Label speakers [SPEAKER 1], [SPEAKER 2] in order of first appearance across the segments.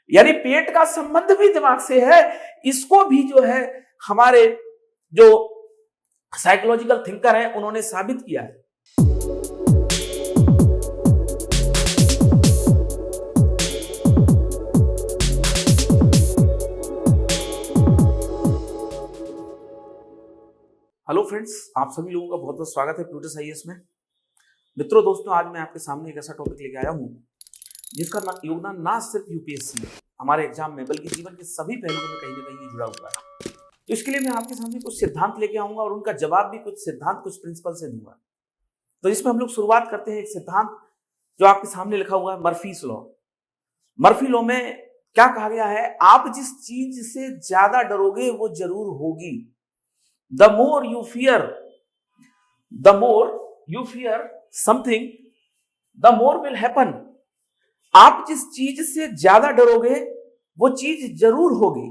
[SPEAKER 1] यानी पेट का संबंध भी दिमाग से है। इसको भी जो है हमारे जो साइकोलॉजिकल थिंकर हैं उन्होंने साबित किया है। हेलो फ्रेंड्स, आप सभी लोगों का बहुत बहुत स्वागत है प्लूटस आईएएस में। मित्रों, दोस्तों, आज मैं आपके सामने एक ऐसा टॉपिक लेके आया हूं जिसका योगदान ना सिर्फ यूपीएससी हमारे एग्जाम में बल्कि जीवन के सभी पहलुओं में कहीं ना कहीं जुड़ा हुआ है। तो इसके लिए मैं आपके सामने कुछ सिद्धांत लेके आऊंगा और उनका जवाब भी कुछ सिद्धांत, कुछ प्रिंसिपल से दूंगा। तो इसमें हम लोग शुरुआत करते हैं एक सिद्धांत जो आपके सामने लिखा हुआ है, मर्फीज लॉ। मर्फी लॉ में क्या कहा गया है? आप जिस चीज से ज्यादा डरोगे वो जरूर होगी। The more you fear something, the more will happen. आप जिस चीज से ज्यादा डरोगे वो चीज जरूर होगी।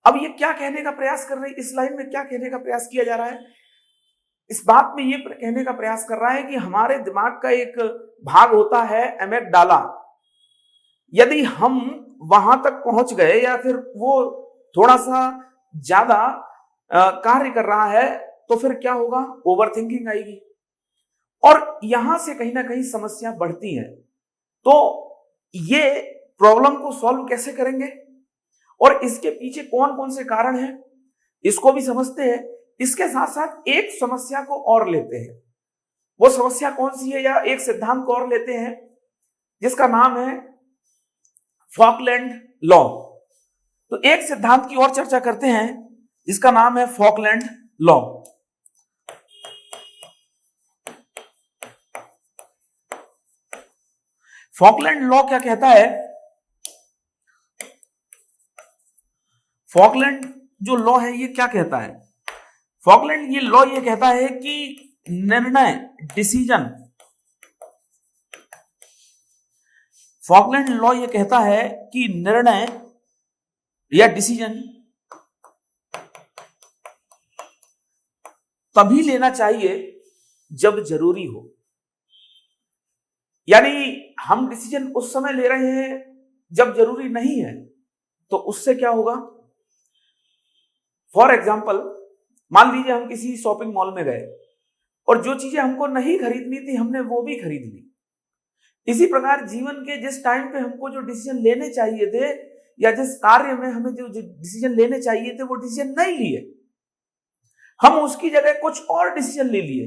[SPEAKER 1] अब ये क्या कहने का प्रयास कर रही है? इस लाइन में क्या कहने का प्रयास किया जा रहा है? इस बात में ये कहने का प्रयास कर रहा है कि हमारे दिमाग का एक भाग होता है एमिगडाला। यदि हम वहां तक पहुंच गए या फिर वो थोड़ा सा ज्यादा कार्य कर रहा है तो फिर क्या होगा? ओवर थिंकिंग आएगी और यहां से कहीं ना कहीं समस्या बढ़ती है। तो ये प्रॉब्लम को सॉल्व कैसे करेंगे और इसके पीछे कौन कौन से कारण हैं इसको भी समझते हैं। इसके साथ साथ एक समस्या को और लेते हैं। वो समस्या कौन सी है, या एक सिद्धांत को और लेते हैं जिसका नाम है फॉकलैंड लॉ। तो एक सिद्धांत की और चर्चा करते हैं जिसका नाम है फॉकलैंड लॉ। फॉकलैंड लॉ क्या कहता है? फॉकलैंड जो लॉ है ये क्या कहता है? फॉकलैंड ये लॉ ये कहता है कि निर्णय, डिसीजन, फॉकलैंड लॉ ये कहता है कि निर्णय या डिसीजन तभी लेना चाहिए जब जरूरी हो। यानी हम डिसीजन उस समय ले रहे हैं जब जरूरी नहीं है, तो उससे क्या होगा? फॉर एग्जाम्पल, मान लीजिए हम किसी शॉपिंग मॉल में गए और जो चीजें हमको नहीं खरीदनी थी हमने वो भी खरीद ली। इसी प्रकार जीवन के जिस टाइम पे हमको जो डिसीजन लेने चाहिए थे या जिस कार्य में हमें जो डिसीजन लेने चाहिए थे वो डिसीजन नहीं लिए, हम उसकी जगह कुछ और डिसीजन ले लिए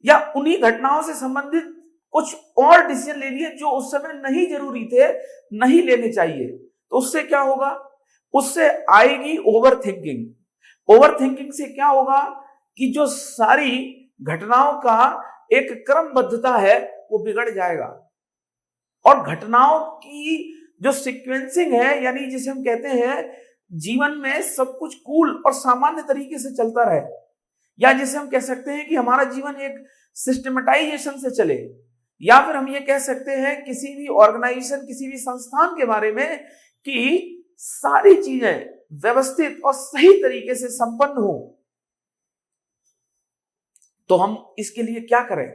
[SPEAKER 1] या उन्हीं घटनाओं से संबंधित कुछ और डिसीजन ले लिए जो उस समय नहीं जरूरी थे, नहीं लेने चाहिए। तो उससे क्या होगा? उससे आएगी ओवर थिंकिंग। ओवर थिंकिंग से क्या होगा कि जो सारी घटनाओं का एक क्रमबद्धता है वो बिगड़ जाएगा और घटनाओं की जो सीक्वेंसिंग है, यानी जिसे हम कहते हैं जीवन में सब कुछ कूल और सामान्य तरीके से चलता रहे, या जिसे हम कह सकते हैं कि हमारा जीवन एक सिस्टमेटाइजेशन से चले, या फिर हम ये कह सकते हैं किसी भी ऑर्गेनाइजेशन, किसी भी संस्थान के बारे में कि सारी चीजें व्यवस्थित और सही तरीके से संपन्न हो। तो हम इसके लिए क्या करें?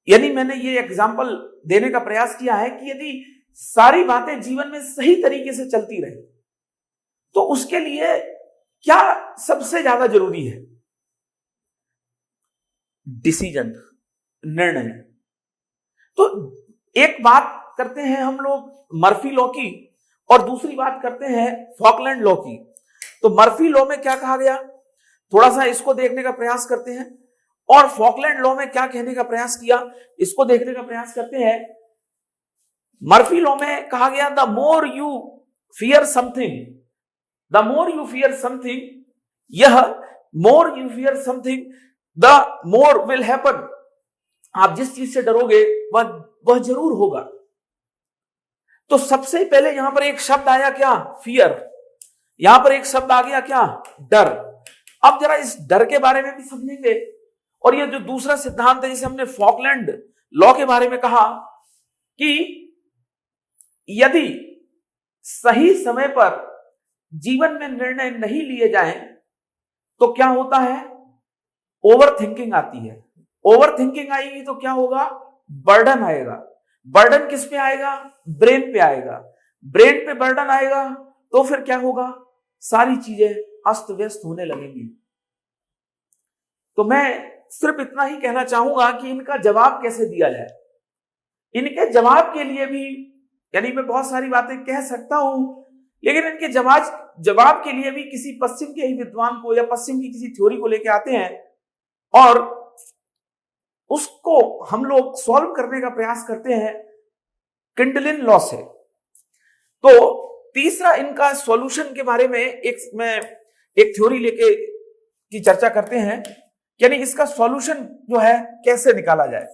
[SPEAKER 1] यानी मैंने ये एग्जाम्पल देने का प्रयास किया है कि यदि सारी बातें जीवन में सही तरीके से चलती रहे तो उसके लिए क्या सबसे ज्यादा जरूरी है? डिसीजन, निर्णय। तो एक बात करते हैं हम लोग मर्फी लॉ की और दूसरी बात करते हैं फॉकलैंड लॉ की। तो मर्फी लॉ में क्या कहा गया, थोड़ा सा इसको देखने का प्रयास करते हैं, और फॉकलैंड लॉ में क्या कहने का प्रयास किया इसको देखने का प्रयास करते हैं। मर्फी लॉ में कहा गया the more you fear something, the more you fear something, यह more you fear something the more will happen. आप जिस चीज से डरोगे वह जरूर होगा। तो सबसे पहले यहां पर एक शब्द आया क्या? फियर। यहां पर एक शब्द आ गया क्या? डर। अब जरा इस डर के बारे में भी समझेंगे। और ये जो दूसरा सिद्धांत है जिसे हमने फॉकलैंड लॉ के बारे में कहा कि यदि सही समय पर जीवन में निर्णय नहीं लिए जाएं तो क्या होता है? ओवर थिंकिंग आती है। ओवर थिंकिंग आएगी तो क्या होगा? बर्डन आएगा। बर्डन किस पे आएगा? ब्रेन पे आएगा। ब्रेन पे बर्डन आएगा तो फिर क्या होगा? सारी चीजें अस्त व्यस्त होने लगेंगी। तो मैं सिर्फ इतना ही कहना चाहूंगा कि इनका जवाब कैसे दिया जाए। इनके जवाब के लिए भी, यानी मैं बहुत सारी बातें कह सकता हूं, लेकिन इनके जवाब के लिए भी किसी पश्चिम के ही विद्वान को या पश्चिम की किसी थ्योरी को लेके आते हैं और उसको हम लोग सॉल्व करने का प्रयास करते हैं। किंडलिन लॉ से। तो तीसरा इनका सॉल्यूशन के बारे में एक थ्योरी लेके की चर्चा करते हैं, यानी इसका सॉल्यूशन जो है कैसे निकाला जाए।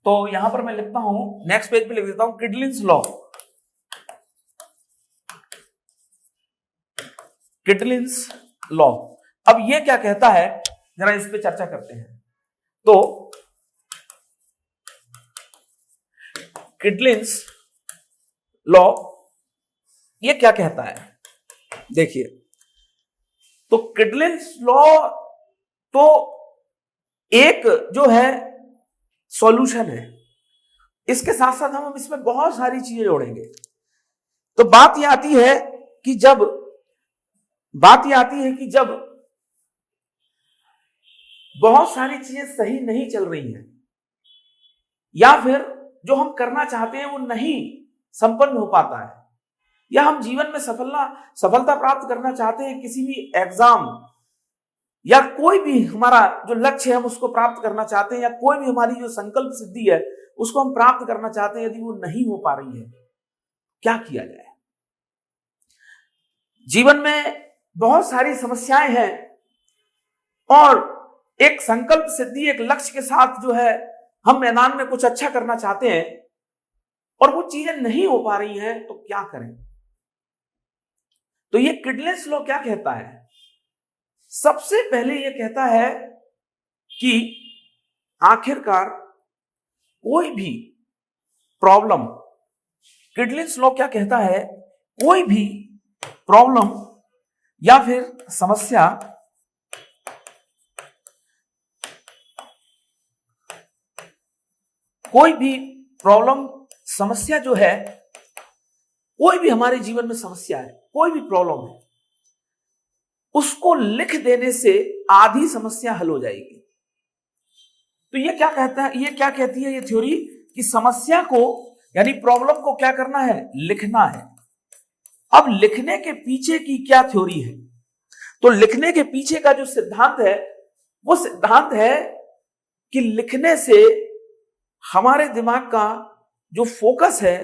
[SPEAKER 1] तो यहां पर मैं लिखता हूं, नेक्स्ट पेज पे लिख देता हूं, किडलिन्स लॉ। किडलिन्स लॉ। अब ये क्या कहता है, जरा इस पे चर्चा करते हैं। तो किडलिन्स लॉ ये क्या कहता है, देखिए। तो किडलिन्स लॉ तो एक जो है सॉल्यूशन है, इसके साथ साथ हम इसमें बहुत सारी चीजें जोड़ेंगे। तो बात यह आती है कि जब बहुत सारी चीजें सही नहीं चल रही हैं, या फिर जो हम करना चाहते हैं वो नहीं संपन्न हो पाता है, या हम जीवन में सफलता प्राप्त करना चाहते हैं, किसी भी एग्जाम या कोई भी हमारा जो लक्ष्य है हम उसको प्राप्त करना चाहते हैं, या कोई भी हमारी जो संकल्प सिद्धि है उसको हम प्राप्त करना चाहते हैं, यदि वो नहीं हो पा रही है, क्या किया जाए। जीवन में बहुत सारी समस्याएं हैं और एक संकल्प सिद्धि, एक लक्ष्य के साथ जो है हम मैदान में कुछ अच्छा करना चाहते हैं और वो चीजें नहीं हो पा रही हैं, तो क्या करें। तो ये किडलिन्स लॉ क्या कहता है? सबसे पहले ये कहता है कि आखिरकार कोई भी प्रॉब्लम, किडलिन्स लॉ क्या कहता है, कोई भी प्रॉब्लम या फिर समस्या जो है, कोई भी हमारे जीवन में समस्या है, कोई भी प्रॉब्लम है, उसको लिख देने से आधी समस्या हल हो जाएगी। तो ये क्या कहता है, ये क्या कहती है ये थ्योरी, कि समस्या को यानी प्रॉब्लम को क्या करना है, लिखना है। अब लिखने के पीछे की क्या थ्योरी है? तो लिखने के पीछे का जो सिद्धांत है वो सिद्धांत है कि लिखने से हमारे दिमाग का जो फोकस है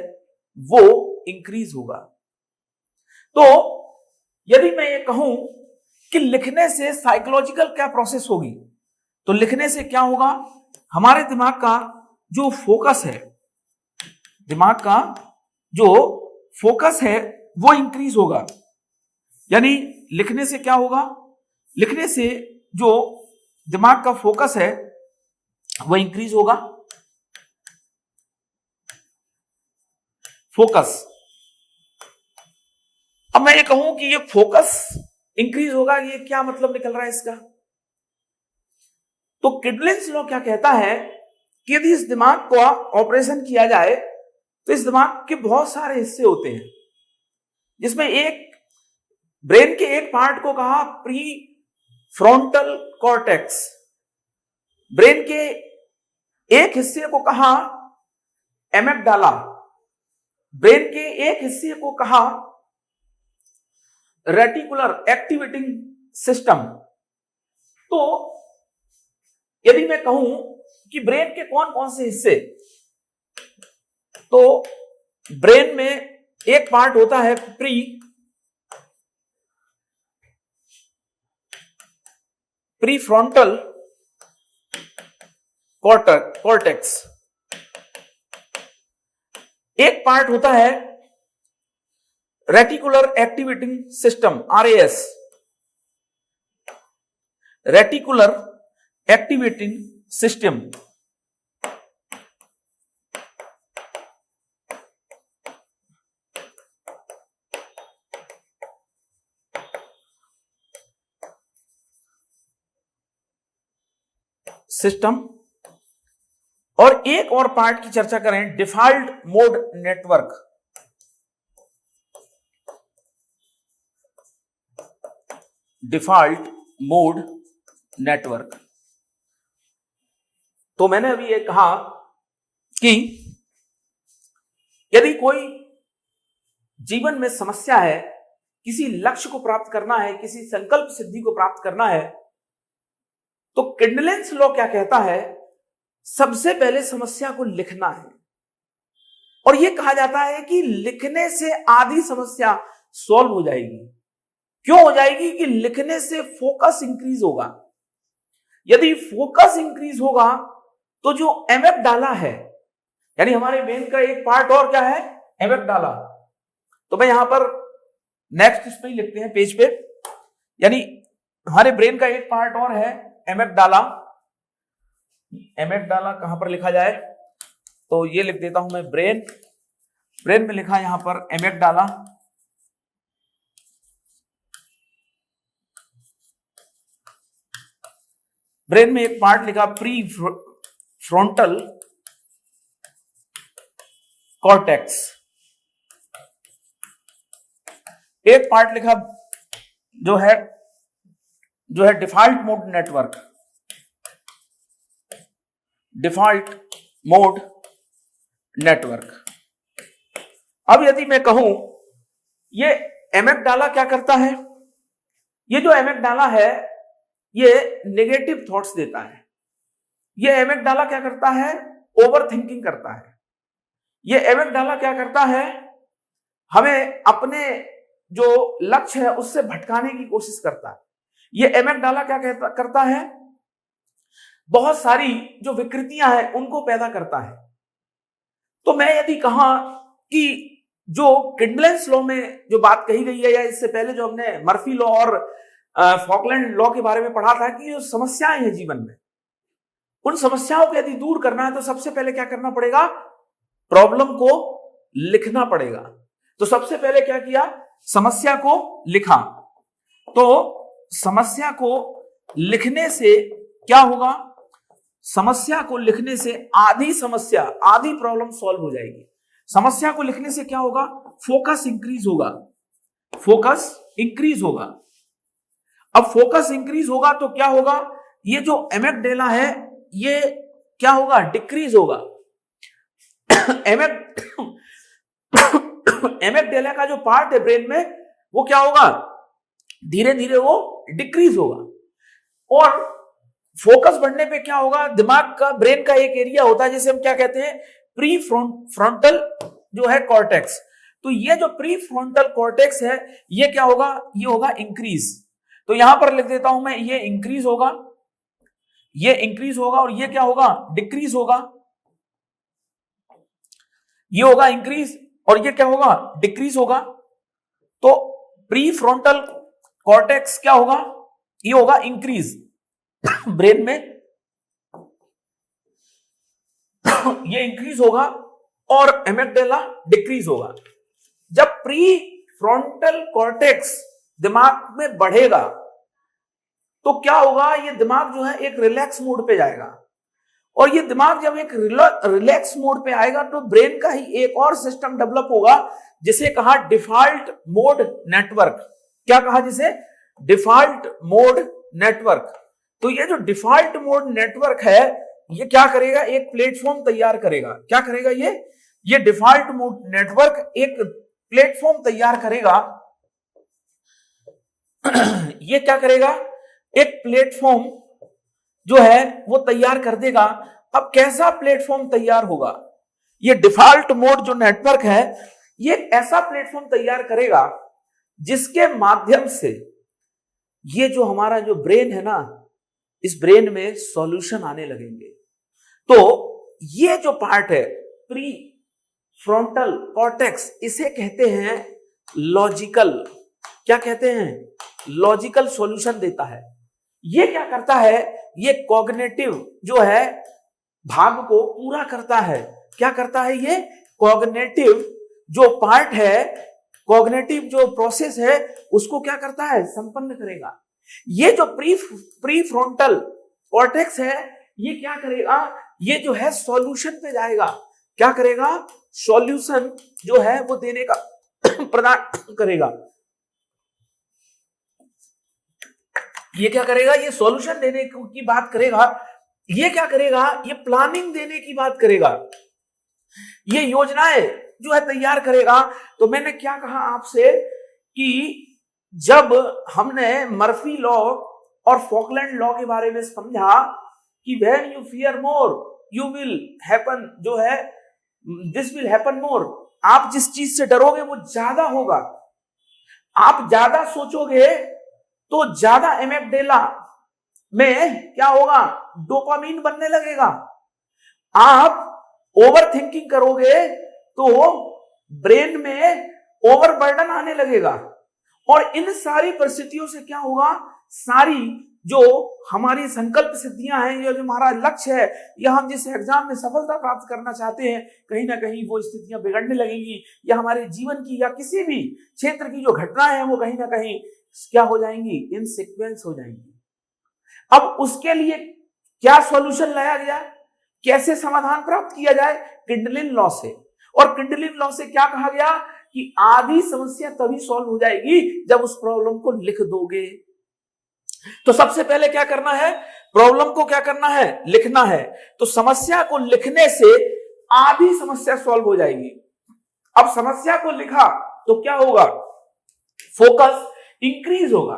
[SPEAKER 1] वो इंक्रीज होगा। तो यदि मैं ये कहूं कि लिखने से साइकोलॉजिकल क्या प्रोसेस होगी, तो लिखने से क्या होगा, हमारे दिमाग का जो फोकस है, वो इंक्रीज होगा। यानी लिखने से क्या होगा, लिखने से जो दिमाग का फोकस है वो इंक्रीज होगा। फोकस, अब मैं ये कहूं कि ये फोकस इंक्रीज होगा, ये क्या मतलब निकल रहा है इसका? तो किडलिन्स लॉ क्या कहता है कि यदि इस दिमाग का ऑपरेशन किया जाए तो इस दिमाग के बहुत सारे हिस्से होते हैं, जिसमें एक ब्रेन के एक पार्ट को कहा प्री फ्रंटल कॉर्टेक्स, ब्रेन के एक हिस्से को कहा एमिग्डाला, ब्रेन के एक हिस्से को कहा रेटिकुलर एक्टिवेटिंग सिस्टम। तो यदि मैं कहूं कि ब्रेन के कौन कौन से हिस्से, तो ब्रेन में एक पार्ट होता है प्रीफ्रंटल कॉर्टेक्स, एक पार्ट होता है reticular activating system, RAS, reticular activating system. एक और पार्ट की चर्चा करें, default mode network. Default mode network. तो मैंने अभी ये कहा कि यदि कोई जीवन में समस्या है, किसी लक्ष्य को प्राप्त करना है, किसी संकल्प सिद्धि को प्राप्त करना है, तो किंडलेंस लॉ क्या कहता है, सबसे पहले समस्या को लिखना है। और यह कहा जाता है कि लिखने से आधी समस्या सॉल्व हो जाएगी। क्यों हो जाएगी? कि लिखने से फोकस इंक्रीज होगा। यदि फोकस इंक्रीज होगा तो जो एमिगडाला है, यानी हमारे ब्रेन का एक पार्ट और क्या है, एमिगडाला। तो मैं यहां पर नेक्स्ट इस पे ही लिखते हैं पेज पे, यानी हमारे ब्रेन का एक पार्ट और है एमिगडाला। एमिगडाला कहां पर लिखा जाए, तो ये लिख देता हूं मैं, ब्रेन में लिखा यहां पर एमिगडाला। ब्रेन में एक पार्ट लिखा प्री फ्रंटल कॉर्टेक्स, एक पार्ट लिखा जो है default mode network. Default mode network. अब यदि मैं कहूं ये एमिगडाला क्या करता है, ये जो एमिगडाला है ये नेगेटिव थॉट्स देता है। ये एमिगडाला क्या करता है, ओवर थिंकिंग करता है। ये एमिगडाला क्या करता है, हमें अपने जो लक्ष्य है उससे भटकाने की कोशिश करता है। ये एमिगडाला क्या करता है, बहुत सारी जो विकृतियां हैं उनको पैदा करता है। तो मैं यदि कहा कि जो किंडलेंस लॉ में जो बात कही गई है, या इससे पहले जो हमने मर्फी लॉ और फॉकलैंड लॉ के बारे में पढ़ा था, कि जो समस्याएं हैं जीवन में, उन समस्याओं को यदि दूर करना है तो सबसे पहले क्या करना पड़ेगा, प्रॉब्लम को लिखना पड़ेगा। तो सबसे पहले क्या किया, समस्या को लिखा। तो समस्या को लिखने से क्या होगा, समस्या को लिखने से आधी प्रॉब्लम सॉल्व हो जाएगी। समस्या को लिखने से क्या होगा, फोकस इंक्रीज होगा। फोकस इंक्रीज होगा। अब फोकस इंक्रीज होगा तो क्या होगा, ये जो एमिगडाला है ये क्या होगा, डिक्रीज होगा। एमिगडाला का जो पार्ट है ब्रेन में वो क्या होगा, धीरे धीरे वो डिक्रीज होगा। और फोकस बढ़ने पे क्या होगा, दिमाग का, ब्रेन का एक एरिया होता है जिसे हम क्या कहते हैं, प्री फ्रंटल जो है कॉर्टेक्स। तो ये जो प्री फ्रंटल कॉर्टेक्स है ये क्या होगा, ये होगा इंक्रीज। तो यहां पर लिख देता हूं मैं, ये इंक्रीज होगा, ये इंक्रीज होगा, और ये क्या होगा, डिक्रीज होगा। ये होगा इंक्रीज और ये क्या होगा, डिक्रीज होगा। तो प्री फ्रंटल कॉर्टेक्स क्या होगा, ये होगा इंक्रीज ब्रेन में, ये इंक्रीज होगा, और एमिगडाला डिक्रीज होगा। जब प्री फ्रंटल कॉर्टेक्स दिमाग में बढ़ेगा तो क्या होगा, ये दिमाग जो है एक रिलैक्स मोड पे जाएगा। और ये दिमाग जब एक रिलैक्स मोड पे आएगा तो ब्रेन का ही एक और सिस्टम डेवलप होगा जिसे कहा डिफॉल्ट मोड नेटवर्क। क्या कहा जिसे, डिफॉल्ट मोड नेटवर्क। तो ये जो डिफॉल्ट मोड नेटवर्क है ये क्या करेगा, एक प्लेटफॉर्म तैयार करेगा। क्या करेगा ये डिफॉल्ट मोड नेटवर्क एक प्लेटफॉर्म तैयार करेगा। ये क्या करेगा, एक प्लेटफॉर्म जो है वो तैयार कर देगा। अब कैसा प्लेटफॉर्म तैयार होगा, ये डिफॉल्ट मोड जो नेटवर्क है ये ऐसा प्लेटफॉर्म तैयार करेगा जिसके माध्यम से ये जो हमारा जो ब्रेन है ना, इस ब्रेन में सॉल्यूशन आने लगेंगे। तो ये जो पार्ट है प्री फ्रंटल कॉर्टेक्स, इसे कहते हैं लॉजिकल, क्या कहते हैं, लॉजिकल सॉल्यूशन देता है। ये क्या करता है, ये कॉग्निटिव जो है भाग को पूरा करता है। क्या करता है, ये कॉग्निटिव जो पार्ट है, कॉग्निटिव जो प्रोसेस है उसको क्या करता है, संपन्न करेगा। ये जो प्री फ्रंटल कॉर्टेक्स है ये क्या करेगा, ये जो है सॉल्यूशन पे जाएगा। क्या करेगा? सॉल्यूशन जो है वो देने का प्रदान करेगा। ये क्या करेगा? ये सॉल्यूशन देने की बात करेगा। ये क्या करेगा? ये प्लानिंग देने की बात करेगा। ये योजनाएं जो है तैयार करेगा। तो मैंने क्या कहा आपसे कि जब हमने मर्फी लॉ और फॉकलैंड लॉ के बारे में समझा कि when you fear more you will happen, जो है दिस विल हैपन मोर। आप जिस चीज से डरोगे वो ज्यादा होगा। आप ज्यादा सोचोगे तो ज्यादा एमेगडेला में क्या होगा? डोपामीन बनने लगेगा। आप ओवर थिंकिंग करोगे तो ब्रेन में ओवरबर्डन आने लगेगा। और इन सारी परिस्थितियों से क्या होगा? सारी जो हमारी संकल्प सिद्धियां हैं, या जो हमारा लक्ष्य है, या हम जिस एग्जाम में सफलता प्राप्त करना चाहते हैं, कहीं ना कहीं वो स्थितियां बिगड़ने लगेंगी, या हमारे जीवन की या किसी भी क्षेत्र की जो घटनाएं हैं वो कहीं ना कहीं क्या हो जाएंगी? इन सीक्वेंस हो जाएंगी। अब उसके लिए क्या सॉल्यूशन लाया गया? कैसे समाधान प्राप्त किया जाए? किंडलिन लॉ से। और किंडलिन लॉ से क्या कहा गया कि आधी समस्या तभी सॉल्व हो जाएगी जब उस प्रॉब्लम को लिख दोगे। तो सबसे पहले क्या करना है? प्रॉब्लम को क्या करना है? लिखना है। तो समस्या को लिखने से आधी समस्या सॉल्व हो जाएगी। अब समस्या को लिखा तो क्या होगा? फोकस इंक्रीज होगा।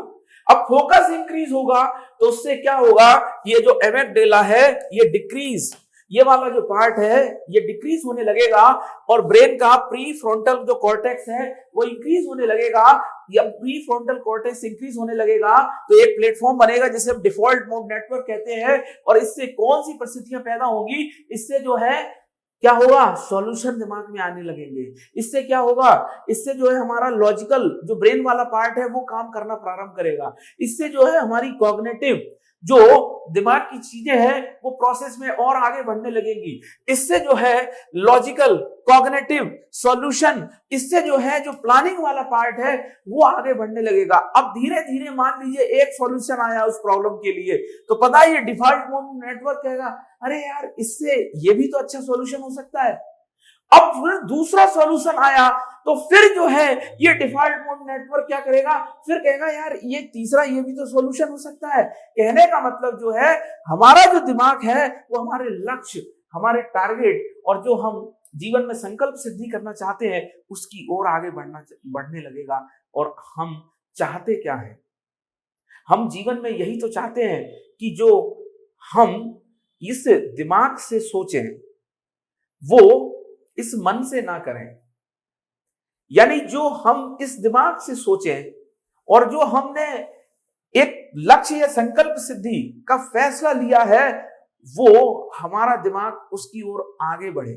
[SPEAKER 1] अब फोकस इंक्रीज होगा तो उससे क्या होगा? ये जो एमेगडेला है ये डिक्रीज, ये वाला जो पार्ट है ये डिक्रीज होने लगेगा, और ब्रेन का प्री फ्रंटल जो कॉर्टेक्स है वो इंक्रीज होने लगेगा। या प्री फ्रंटल कॉर्टेक्स इंक्रीज होने लगेगा तो एक प्लेटफॉर्म बनेगा जिसे हम डिफॉल्ट मोड नेटवर्क कहते हैं। और इससे कौन सी परिस्थितियां पैदा होंगी? इससे जो है क्या होगा? सॉल्यूशन दिमाग में आने लगेंगे। इससे क्या होगा? इससे जो है हमारा लॉजिकल जो ब्रेन वाला पार्ट है वो काम करना प्रारंभ करेगा। इससे जो है हमारी कॉग्निटिव जो दिमाग की चीजें हैं वो प्रोसेस में और आगे बढ़ने लगेंगी। इससे जो है लॉजिकल, कॉग्निटिव, सॉल्यूशन, इससे जो है जो प्लानिंग वाला पार्ट है वो आगे बढ़ने लगेगा। अब धीरे धीरे मान लीजिए एक सॉल्यूशन आया उस प्रॉब्लम के लिए, तो पता है ये डिफॉल्ट मोड नेटवर्क कहेगा अरे यार इससे ये भी तो अच्छा सॉल्यूशन हो सकता है। अब फिर दूसरा सॉल्यूशन आया तो फिर जो है ये डिफॉल्ट मोड नेटवर्क क्या करेगा? फिर कहेगा यार ये तीसरा ये भी तो सॉल्यूशन हो सकता है। कहने का मतलब जो है हमारा जो दिमाग है वो हमारे लक्ष्य, हमारे टारगेट और जो हम जीवन में संकल्प सिद्धि करना चाहते हैं उसकी ओर आगे बढ़ने लगेगा। और हम चाहते क्या है? हम जीवन में यही तो चाहते हैं कि जो हम इस दिमाग से सोचें वो इस मन से ना करें। यानी जो हम इस दिमाग से सोचें और जो हमने एक लक्ष्य या संकल्प सिद्धि का फैसला लिया है वो हमारा दिमाग उसकी ओर आगे बढ़े।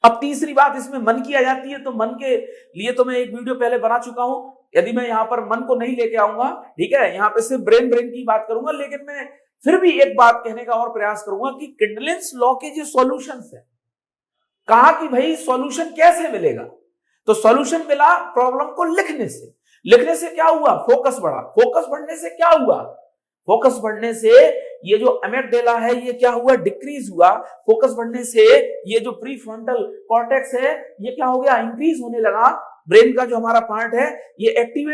[SPEAKER 1] अब तीसरी बात इसमें मन की आ जाती है। तो मन के लिए तो मैं एक वीडियो पहले बना चुका हूं। यदि मैं यहां पर मन को नहीं लेके आऊंगा, ठीक है, यहां पे सिर्फ ब्रेन की बात करूंगा, लेकिन मैं फिर भी एक बात कहने का और प्रयास करूंगा कि किंडलिन्स लॉ के जो सॉल्यूशंस है, कहा कि भाई सॉल्यूशन कैसे मिलेगा? तो सॉल्यूशन मिला प्रॉब्लम को लिखने से। लिखने से क्या हुआ? फोकस बढ़ा। फोकस बढ़ने से क्या हुआ? फोकस बढ़ने से ये जो एमेगडेला है ये क्या हुआ? डिक्रीज हुआ। फोकस बढ़ने से ये जो प्री फ्रंटल कॉर्टेक्स है ये क्या हो गया? इंक्रीज होने लगा। ब्रेन का जो हमारा पार्ट है ये एक्टिव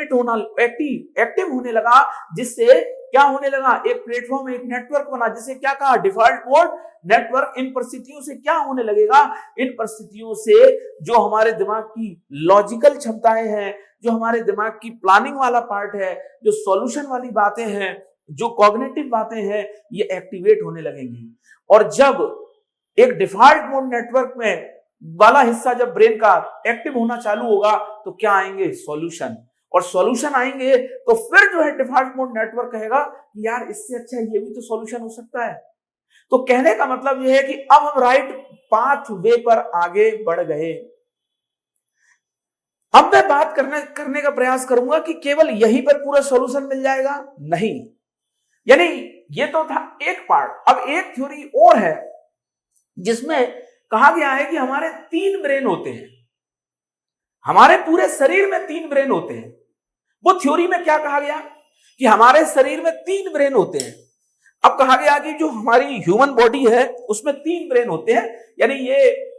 [SPEAKER 1] होने लगा, जिससे क्या होने लगा? एक प्लेटफॉर्म, एक नेटवर्क बना, जिसे क्या कहा? Default mode network. इन परिस्थितियों से क्या होने लगेगा? इन परिस्थितियों से जो हमारे दिमाग की लॉजिकल क्षमताएं हैं, जो हमारे दिमाग की प्लानिंग वाला पार्ट है, जो सॉल्यूशन वाली बातें हैं, जो कॉग्निटिव बातें हैं, ये एक्टिवेट होने लगेंगी। और जब एक डिफॉल्ट मोड नेटवर्क में वाला हिस्सा जब ब्रेन का एक्टिव होना चालू होगा तो क्या आएंगे? सॉल्यूशन। और सॉल्यूशन आएंगे तो फिर जो है डिफॉल्ट मोड नेटवर्क कहेगा कि यार इससे अच्छा ये भी तो सॉल्यूशन हो सकता है। तो कहने का मतलब यह है कि अब हम राइट पाथ वे पर आगे बढ़ गए। अब मैं बात करने का प्रयास करूंगा कि केवल यहीं पर पूरा सॉल्यूशन मिल जाएगा, नहीं। यानी ये तो था एक पार्ट। अब एक थ्योरी और है जिसमें कहा गया है कि हमारे 3 ब्रेन होते हैं। हमारे पूरे शरीर में 3 ब्रेन होते हैं। वो थ्योरी में क्या कहा गया कि हमारे शरीर में 3 ब्रेन होते हैं। अब कहा गया कि जो हमारी ह्यूमन बॉडी है उसमें 3 ब्रेन होते हैं, यानी ये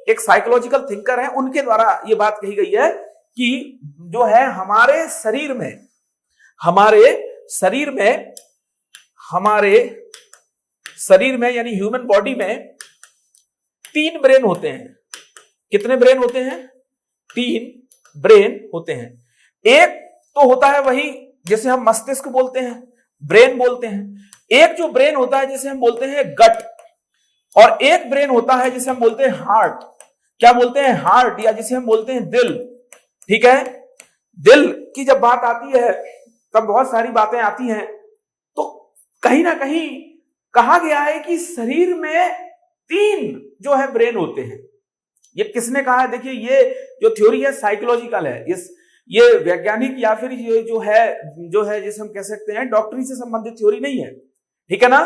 [SPEAKER 1] एक साइकोलॉजिकल थिंकर है, उनके द्वारा ये बात कही गई है कि जो है हमारे शरीर में यानी ह्यूमन बॉडी में 3 ब्रेन होते हैं। कितने ब्रेन होते हैं? 3 ब्रेन होते हैं। एक तो होता है वही जिसे हम मस्तिष्क बोलते हैं, ब्रेन बोलते हैं। एक जो ब्रेन होता है जिसे हम बोलते हैं गट, और एक ब्रेन होता है जिसे हम बोलते हैं हार्ट। क्या बोलते हैं? हार्ट, या जिसे हम बोलते हैं दिल। ठीक है, दिल की जब बात आती है तब बहुत सारी बातें आती हैं। तो कहीं ना कहीं कहा गया है कि शरीर में 3 जो है ब्रेन होते हैं। ये किसने कहा है? देखिए, ये जो थ्योरी है साइकोलॉजिकल है, ये वैज्ञानिक या फिर ये जो है जिसे हम कह सकते हैं डॉक्टरी से संबंधित थ्योरी नहीं है। ठीक है ना?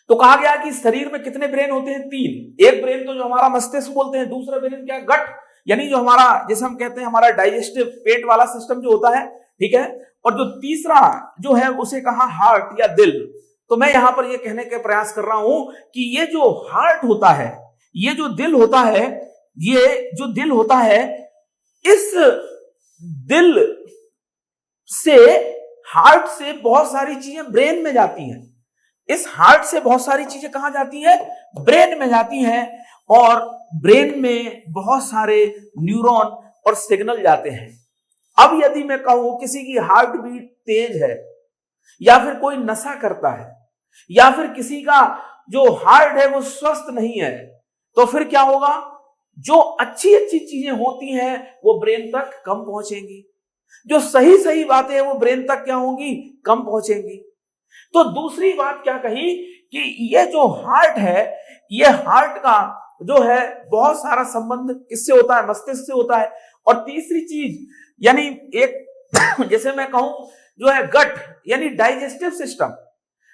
[SPEAKER 1] तो कहा गया कि शरीर में कितने ब्रेन होते हैं? 3। एक ब्रेन तो जो हमारा मस्तिष्क बोलते हैं, दूसरा ब्रेन क्या? गट, यानी जो हमारा जिसे हम कहते हैं हमारा डाइजेस्टिव पेट वाला सिस्टम जो होता है। ठीक है, और जो तीसरा जो है उसे कहा हार्ट या दिल। तो मैं यहां पर ये कहने का प्रयास कर रहा हूं कि ये जो हार्ट होता है, ये जो दिल होता है, इस दिल से, हार्ट से बहुत सारी चीजें ब्रेन में जाती हैं। इस हार्ट से बहुत सारी चीजें कहां जाती है? ब्रेन में जाती हैं, और ब्रेन में बहुत सारे न्यूरॉन और सिग्नल जाते हैं। अब यदि मैं कहूं किसी की हार्ट बीट तेज है, या फिर कोई नशा करता है, या फिर किसी का जो हार्ट है वो स्वस्थ नहीं है, तो फिर क्या होगा? जो अच्छी अच्छी चीजें होती हैं वो ब्रेन तक कम पहुंचेंगी, जो सही सही बातें हैं वो ब्रेन तक क्या होंगी? कम पहुंचेंगी। तो दूसरी बात क्या कही कि ये जो हार्ट है, ये हार्ट का जो है बहुत सारा संबंध किससे होता है? मस्तिष्क से होता है। और तीसरी चीज, यानी एक जैसे मैं कहूं जो है गट, यानी डाइजेस्टिव सिस्टम।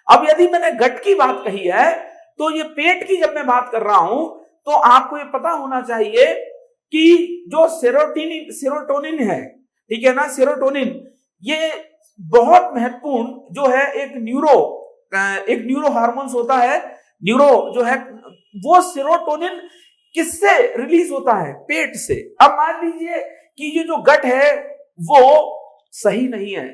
[SPEAKER 1] अब यदि मैंने गट की बात कही है, तो ये पेट की जब मैं बात कर रहा हूं, तो आपको ये पता होना चाहिए कि जो सेरोटोनिन है, ठीक है ना, सेरोटोनिन, ये बहुत महत्वपूर्ण जो है एक न्यूरो हार्मोन्स होता है। न्यूरो जो है वो सेरोटोनिन किससे रिलीज होता है? पेट से। अब मान लीजिए कि ये जो गट है वो सही नहीं है,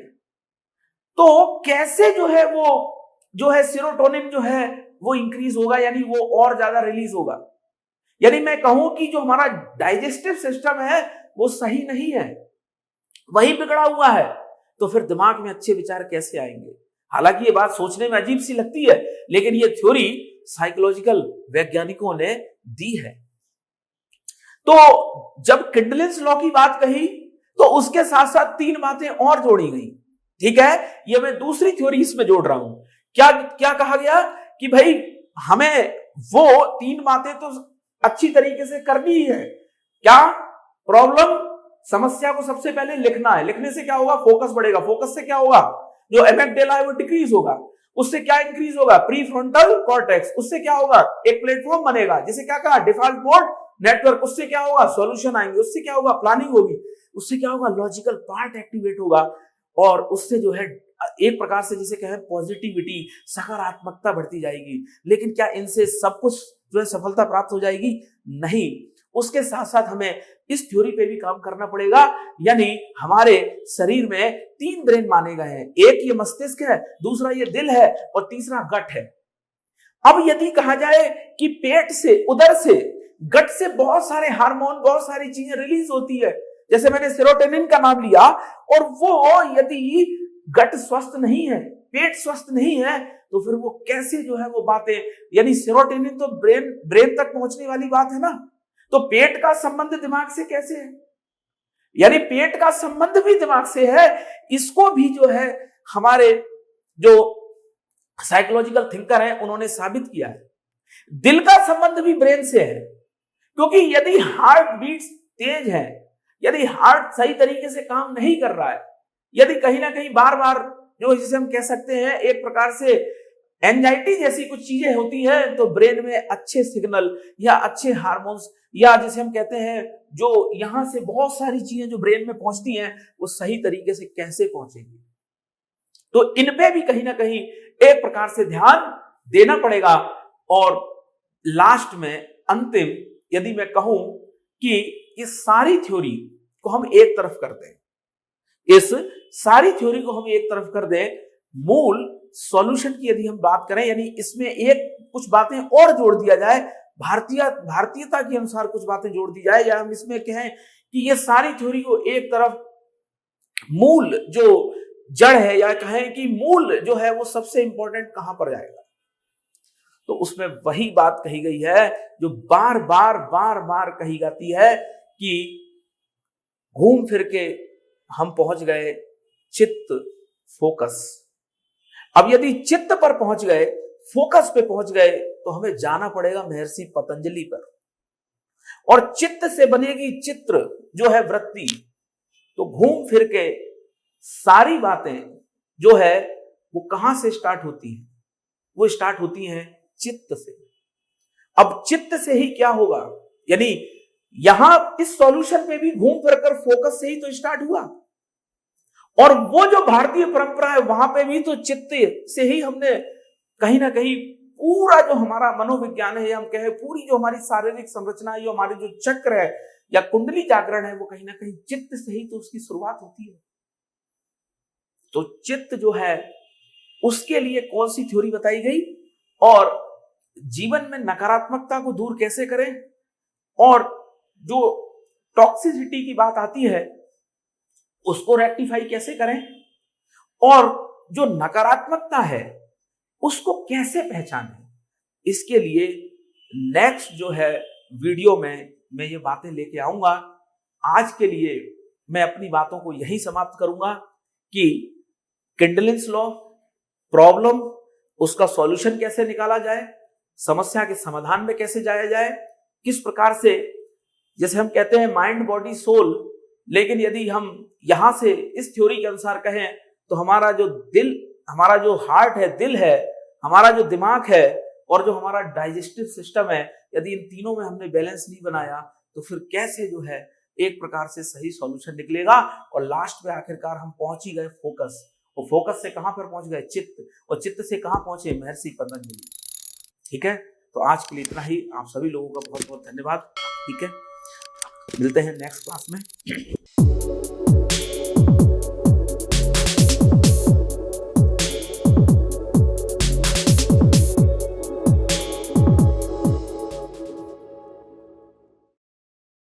[SPEAKER 1] तो कैसे जो है वो जो है सेरोटोनिन जो है वो इंक्रीज होगा, यानी वो और ज्यादा रिलीज होगा। यानी मैं कहूं कि जो हमारा डाइजेस्टिव सिस्टम है वो सही नहीं है, वही बिगड़ा हुआ है, तो फिर दिमाग में अच्छे विचार कैसे आएंगे? हालांकि ये बात सोचने में अजीब सी लगती है, लेकिन ये थ्योरी साइकोलॉजिकल वैज्ञानिकों ने दी है। तो जब किंडलिंस लॉ की बात कही, तो उसके साथ साथ 3 बातें और जोड़ी गई। ठीक है, ये मैं दूसरी थ्योरी इसमें जोड़ रहा हूं। क्या क्या कहा गया कि भाई हमें वो 3 बातें तो अच्छी तरीके से करनी ही है। क्या? प्रॉब्लम, समस्या को सबसे पहले लिखना है। लिखने से क्या होगा? फोकस बढ़ेगा। फोकस से क्या होगा? जो एमेग्डाला है वो डिक्रीज होगा। उससे क्या इंक्रीज होगा? Pre frontal cortex. उससे क्या होगा? एक प्लेटफॉर्म बनेगा, जिसे क्या कहा? Default mode network. उससे क्या होगा? सॉल्यूशन आएंगे। उससे क्या होगा? प्लानिंग होगी। उससे क्या होगा? लॉजिकल पार्ट एक्टिवेट होगा, और उससे जो है एक प्रकार से जिसे कहें पॉजिटिविटी, सकारात्मकता बढ़ती जाएगी। लेकिन क्या इनसे सब कुछ जो है सफलता प्राप्त हो जाएगी? नहीं। उसके साथ साथ हमें इस थ्योरी पे भी काम करना पड़ेगा। यानी हमारे शरीर में 3 ब्रेन माने गए हैं। एक ये मस्तिष्क है, दूसरा ये दिल है, और तीसरा गट है। अब यदि कहा जाए कि पेट से, उदर से, गट से बहुत सारे हार्मोन, बहुत सारी चीजें रिलीज होती है, जैसे मैंने सेरोटोनिन का नाम लिया, और वो यदि गट स्वस्थ नहीं है, पेट स्वस्थ नहीं है, तो फिर वो कैसे जो है वो बातें, यानी सेरोटोनिन तो ब्रेन तक पहुंचने वाली बात है ना, तो पेट का संबंध दिमाग से कैसे है? यानी पेट का संबंध भी दिमाग से है। इसको भी जो है हमारे जो साइकोलॉजिकल थिंकर हैं उन्होंने साबित किया है। दिल का संबंध भी ब्रेन से है, क्योंकि यदि हार्ट बीट्स तेज है, यदि हार्ट सही तरीके से काम नहीं कर रहा है, यदि कहीं ना कहीं बार बार जो जिसे हम कह सकते हैं एक प्रकार से एंजाइटी जैसी कुछ चीजें होती है, तो ब्रेन में अच्छे सिग्नल या अच्छे हार्मोन्स, या जिसे हम कहते हैं जो यहां से बहुत सारी चीजें जो ब्रेन में पहुंचती हैं वो सही तरीके से कैसे पहुंचेंगी। तो इन पे भी कहीं ना कहीं एक प्रकार से ध्यान देना पड़ेगा। और लास्ट में अंतिम यदि मैं कहूं कि इस सारी थ्योरी को हम एक तरफ कर दें, इस सारी थ्योरी को हम एक तरफ कर दें, मूल सॉल्यूशन की यदि हम बात करें, यानी इसमें एक कुछ बातें और जोड़ दिया जाए, भारतीयता के अनुसार कुछ बातें जोड़ दी जाए, या हम इसमें कहें कि ये सारी थ्योरी को एक तरफ, मूल जो जड़ है, या कहें कि मूल जो है वो सबसे इंपॉर्टेंट कहां पर जाएगा, तो उसमें वही बात कही गई है जो बार बार कही जाती है कि घूम फिर के हम पहुंच गए चित्त, फोकस। अब यदि चित्त पर पहुंच गए, फोकस पे पहुंच गए, तो हमें जाना पड़ेगा महर्षि पतंजलि पर, और चित्त से बनेगी चित्र जो है वृत्ति। तो घूम फिर के सारी बातें जो है वो कहां से स्टार्ट होती हैं? वो स्टार्ट होती हैं चित्त से। अब चित्त से ही क्या होगा, यानी यहां इस सॉल्यूशन पे भी घूम फिर कर फोकस से ही तो स्टार्ट हुआ, और वो जो भारतीय परंपरा है वहां पे भी तो चित्त से ही हमने कहीं ना कहीं पूरा जो हमारा मनोविज्ञान है, हम कहें पूरी जो हमारी शारीरिक संरचना है, जो हमारे जो चक्र है या कुंडली जागरण है, वो कहीं ना कहीं चित्त से ही तो उसकी शुरुआत होती है। तो चित्त जो है उसके लिए कौन सी थ्योरी बताई गई, और जीवन में नकारात्मकता को दूर कैसे करें, और जो टॉक्सिसिटी की बात आती है उसको रेक्टिफाई कैसे करें, और जो नकारात्मकता है उसको कैसे पहचानें, इसके लिए नेक्स्ट जो है वीडियो में मैं ये बातें लेके आऊंगा। आज के लिए मैं अपनी बातों को यही समाप्त करूंगा कि किंडलिंग्स लॉ, प्रॉब्लम, उसका सॉल्यूशन कैसे निकाला जाए, समस्या के समाधान में कैसे जाया जाए, किस प्रकार से, जैसे हम कहते हैं माइंड बॉडी सोल, लेकिन यदि हम यहां से इस थ्योरी के अनुसार कहें तो हमारा जो दिल, हमारा जो हार्ट है, दिल है, हमारा जो दिमाग है, और जो हमारा डाइजेस्टिव सिस्टम है, यदि इन तीनों में हमने बैलेंस नहीं बनाया तो फिर कैसे जो है एक प्रकार से सही सॉल्यूशन निकलेगा। और लास्ट में आखिरकार हम पहुंच ही गए फोकस, और फोकस से कहां पर पहुंच गए? चित्त, और चित्त से कहां पहुंचे? महर्षि पतंजलि। ठीक है, तो आज के लिए इतना ही। आप सभी लोगों का बहुत बहुत धन्यवाद। ठीक है, मिलते हैं नेक्स्ट क्लास में।